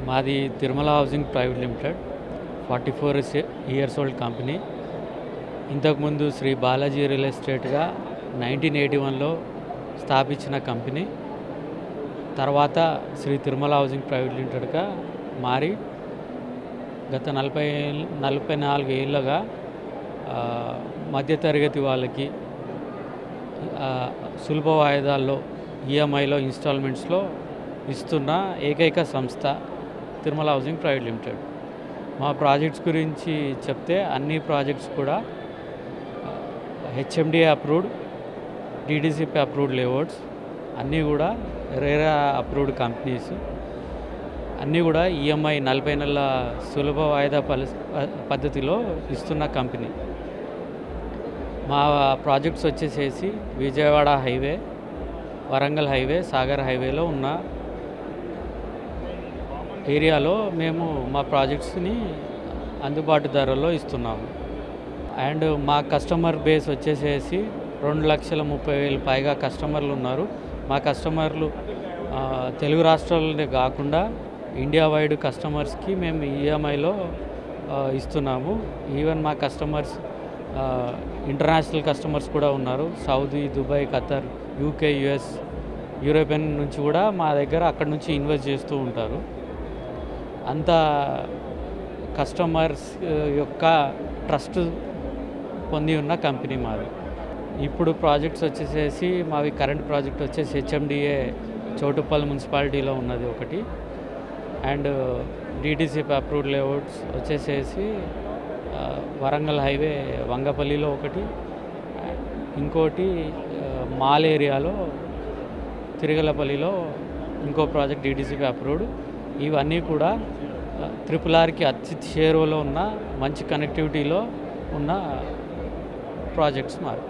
మాది Tirumala housing private limited 44 years old company. ఇంతకుముందు Shri Balaji real ఎస్టేట్గా 1981లో స్థాపించిన కంపెనీ. తర్వాత శ్రీ తిరుమల హౌసింగ్ ప్రైవేట్ లిమిటెడ్గా మారి గత 44 ఏళ్ళుగా మధ్యతరగతి వాళ్ళకి సులభ వాయిదాల్లో ఈఎంఐలో ఇన్స్టాల్మెంట్స్లో ఇస్తున్న ఏకైక సంస్థ తిరుమల హౌసింగ్ ప్రైవేట్ లిమిటెడ్. మా ప్రాజెక్ట్స్ గురించి చెప్తే అన్ని ప్రాజెక్ట్స్ కూడా HMDA approved, DDCP approved layouts, అన్నీ కూడా రేరా అప్రూవ్డ్ కంపెనీస్, అన్నీ కూడా ఈఎంఐ 40 నెలల సులభ వాయిదా పద్ధతిలో ఇస్తున్న కంపెనీ. మా ప్రాజెక్ట్స్ వచ్చేసేసి విజయవాడ హైవే, వరంగల్ హైవే, సాగర్ హైవేలో ఉన్న ఏరియాలో మేము మా ప్రాజెక్ట్స్ని అందుబాటు ధరల్లో ఇస్తున్నాము. అండ్ మా కస్టమర్ బేస్ వచ్చేసేసి 2,30,000 పైగా కస్టమర్లు ఉన్నారు. మా కస్టమర్లు తెలుగు రాష్ట్రాలనే కాకుండా ఇండియా వైడ్ కస్టమర్స్కి మేము ఈఎంఐలో ఇస్తున్నాము. ఈవెన్ మా కస్టమర్స్ ఇంటర్నేషనల్ కస్టమర్స్ కూడా ఉన్నారు. Saudi, Dubai, Qatar, UK, US, European నుంచి కూడా మా దగ్గర అక్కడి నుంచి ఇన్వెస్ట్ చేస్తూ ఉంటారు. అంత కస్టమర్స్ యొక్క ట్రస్ట్ పొంది ఉన్న కంపెనీ మాది. ఇప్పుడు ప్రాజెక్ట్స్ వచ్చేసేసి మావి కరెంట్ ప్రాజెక్ట్ వచ్చేసి హెచ్ఎండిఏ చౌటుప్పల్ మున్సిపాలిటీలో ఉన్నది ఒకటి, అండ్ డీడీసీపీ అప్రూవ్డ్ లేఅవుట్స్ వచ్చేసేసి వరంగల్ హైవే వంగపల్లిలో ఒకటి, ఇంకోటి మాల్ ఏరియాలో తిరుగలపల్లిలో ఇంకో ప్రాజెక్ట్ డీడీసీపీ అప్రూవ్డ్. ఇవన్నీ కూడా RRRకి అతి చేరువలో ఉన్న మంచి కనెక్టివిటీలో ఉన్న ప్రాజెక్ట్స్ మావి.